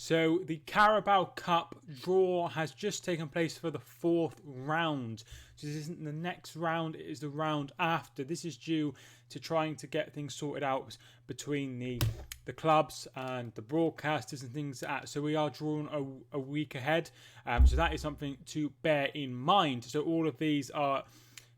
So the Carabao Cup draw has just taken place for the 4th round. So this isn't the next round, it is the round after. This is due to trying to get things sorted out between the clubs and the broadcasters and things like that. So we are drawn a week ahead. So that is something to bear in mind. So all of these are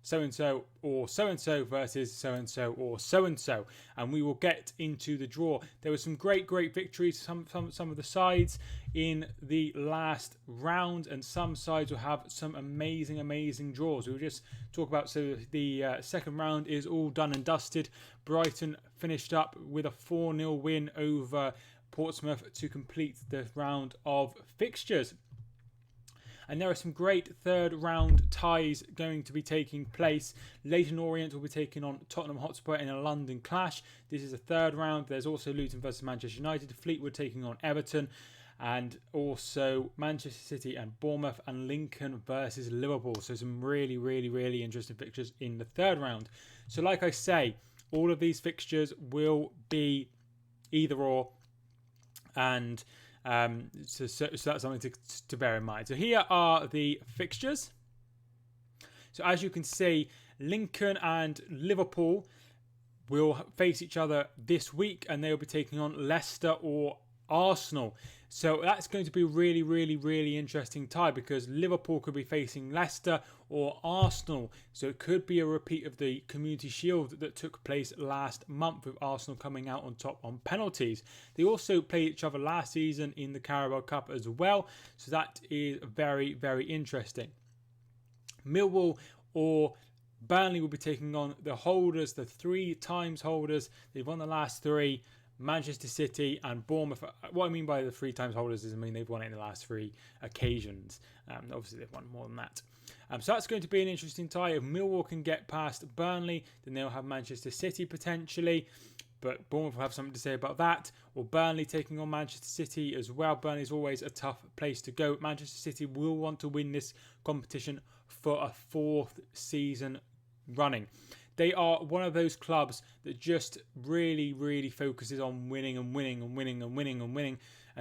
so-and-so or so-and-so versus so-and-so or so-and-so. And we will get into the draw. There were some great victories, some of the sides in the last round, and some sides will have some amazing draws. We'll just talk about, so the second round is all done and dusted. Brighton finished up with a 4-0 win over Portsmouth to complete the round of fixtures. And there are some great third round ties going to be taking place. Leyton Orient will be taking on Tottenham Hotspur in a London clash. This is a third round. There's also Luton versus Manchester United. Fleetwood taking on Everton. And also Manchester City and Bournemouth, and Lincoln versus Liverpool. So some really interesting fixtures in the third round. So like I say, all of these fixtures will be either or. And so that's something to bear in mind. So here are the fixtures. So as you can see, Lincoln and Liverpool will face each other this week, and they will be taking on Leicester or Arsenal. So that's going to be a really interesting tie, because Liverpool could be facing Leicester or Arsenal. So it could be a repeat of the Community Shield that took place last month, with Arsenal coming out on top on penalties. They also played each other last season in the Carabao Cup as well. So that is very interesting. Millwall or Burnley will be taking on the holders, the 3 times holders. They've won the last 3. Manchester City and Bournemouth. What I mean by the 3 times holders is, I mean they've won it in the last 3 occasions. Obviously they've won more than that. So that's going to be an interesting tie. If Millwall can get past Burnley, then they'll have Manchester City potentially. But Bournemouth will have something to say about that. Or Burnley taking on Manchester City as well. Burnley is always a tough place to go. Manchester City will want to win this competition for a 4th season running. They are one of those clubs that just really focuses on winning. And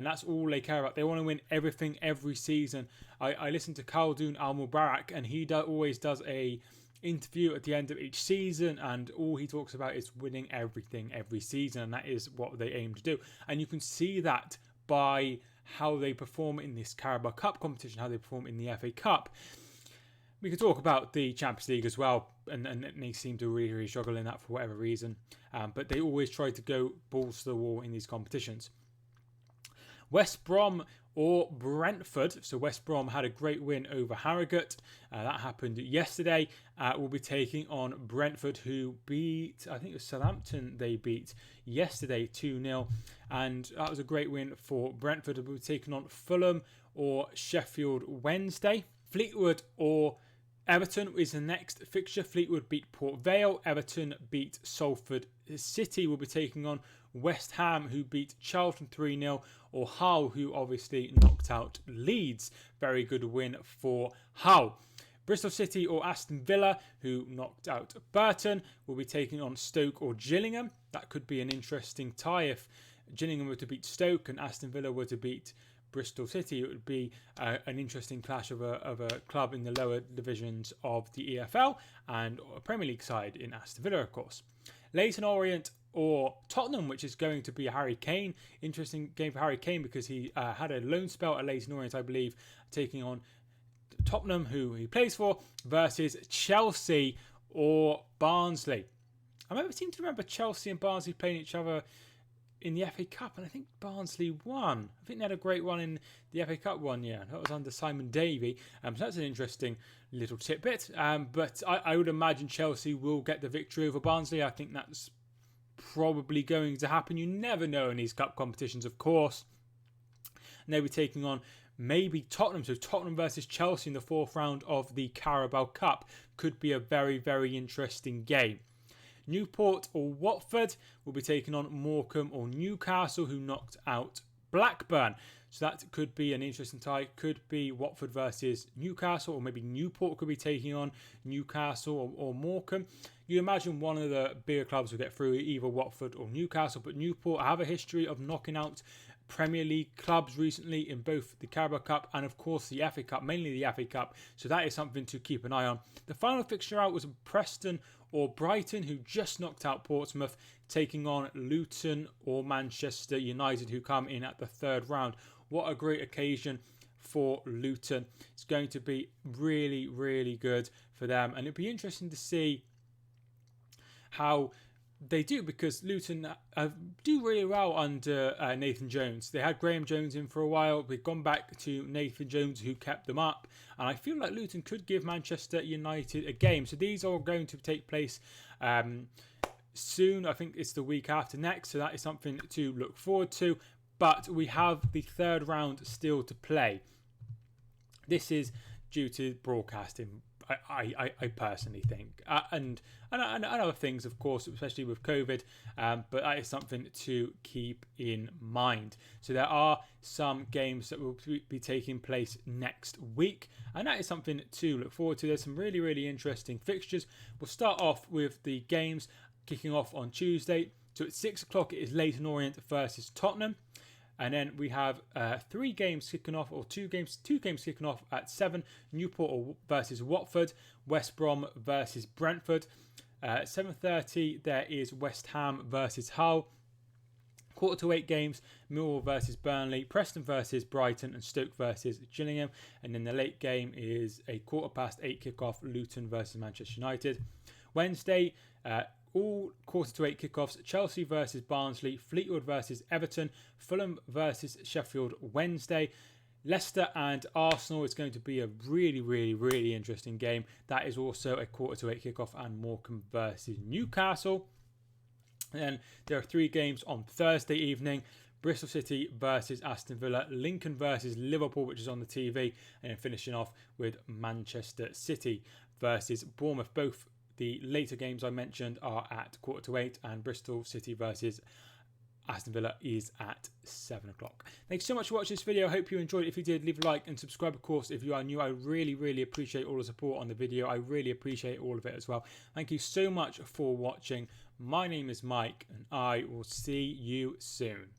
that's all they care about. They want to win everything every season. I listen to Khaldoon Al-Mubarak, and he always does a interview at the end of each season, and all he talks about is winning everything every season, and that is what they aim to do. And you can see that by how they perform in this Carabao Cup competition, how they perform in the FA Cup. We could talk about the Champions League as well, and they seem to really struggle in that for whatever reason. But they always try to go balls to the wall in these competitions. West Brom or Brentford. So West Brom had a great win over Harrogate. That happened yesterday. Will be taking on Brentford, who beat, I think it was Southampton they beat yesterday 2-0. And that was a great win for Brentford. Will be taking on Fulham or Sheffield Wednesday. Fleetwood or Everton is the next fixture. Fleetwood beat Port Vale. Everton beat Salford City. Will be taking on West Ham, who beat Charlton 3-0, or Hull, who obviously knocked out Leeds. Very good win for Hull. Bristol City or Aston Villa, who knocked out Burton, will be taking on Stoke or Gillingham. That could be an interesting tie if Gillingham were to beat Stoke and Aston Villa were to beat Bristol City. It would be an interesting clash of a club in the lower divisions of the EFL and a Premier League side in Aston Villa, of course. Leyton Orient or Tottenham, which is going to be Harry Kane. Interesting game for Harry Kane because he had a loan spell at Leyton Orient, I believe, taking on Tottenham, who he plays for, versus Chelsea or Barnsley. I seem to remember Chelsea and Barnsley playing each other in the FA Cup, and I think Barnsley won. I think they had a great one in the FA Cup one year. That was under Simon Davey. So that's an interesting little tidbit. But I would imagine Chelsea will get the victory over Barnsley. I think that's probably going to happen. You never know in these cup competitions, of course. And they'll be taking on maybe Tottenham. So Tottenham versus Chelsea in the 4th round of the Carabao Cup could be a very interesting game. Newport or Watford will be taking on Morecambe or Newcastle, who knocked out Blackburn. So that could be an interesting tie. Could be Watford versus Newcastle, or maybe Newport could be taking on Newcastle or Morecambe. You imagine one of the bigger clubs will get through, either Watford or Newcastle, but Newport have a history of knocking out Premier League clubs recently in both the Carabao Cup and of course the FA Cup, mainly the FA Cup, so that is something to keep an eye on. The final fixture out was Preston or Brighton, who just knocked out Portsmouth, taking on Luton or Manchester United, who come in at the third round. What a great occasion for Luton. It's going to be really, really good for them, and it'd be interesting to see how they do, because Luton do really well under Nathan Jones. They had Graham Jones in for a while. They've gone back to Nathan Jones, who kept them up. And I feel like Luton could give Manchester United a game. So these are going to take place soon. I think it's the week after next. So that is something to look forward to. But we have the third round still to play. This is due to broadcasting, I personally think, and other things, of course, especially with COVID, but that is something to keep in mind. So there are some games that will be taking place next week, and that is something to look forward to. There's some really, really interesting fixtures. We'll start off with the games kicking off on Tuesday. So at 6 o'clock it is Leyton Orient versus Tottenham. And then we have 3 games kicking off, or two games kicking off at 7. Newport versus Watford, West Brom versus Brentford. 7:30 there is West Ham versus Hull. 7:45 games, Millwall versus Burnley, Preston versus Brighton, and Stoke versus Gillingham. And then the late game is a 8:15 kickoff, Luton versus Manchester United. Wednesday, all 7:45 kickoffs, Chelsea versus Barnsley, Fleetwood versus Everton, Fulham versus Sheffield Wednesday. Leicester and Arsenal is going to be a really, really, really interesting game. That is also a 7:45 kickoff, and Morecambe versus Newcastle. And then there are 3 games on Thursday evening. Bristol City versus Aston Villa, Lincoln versus Liverpool, which is on the TV, and then finishing off with Manchester City versus Bournemouth. Both the later games I mentioned are at 7:45, and Bristol City versus Aston Villa is at 7 o'clock. Thanks so much for watching this video. I hope you enjoyed it. If you did, leave a like and subscribe, of course, if you are new. I really, really appreciate all the support on the video. I really appreciate all of it as well. Thank you so much for watching. My name is Mike, and I will see you soon.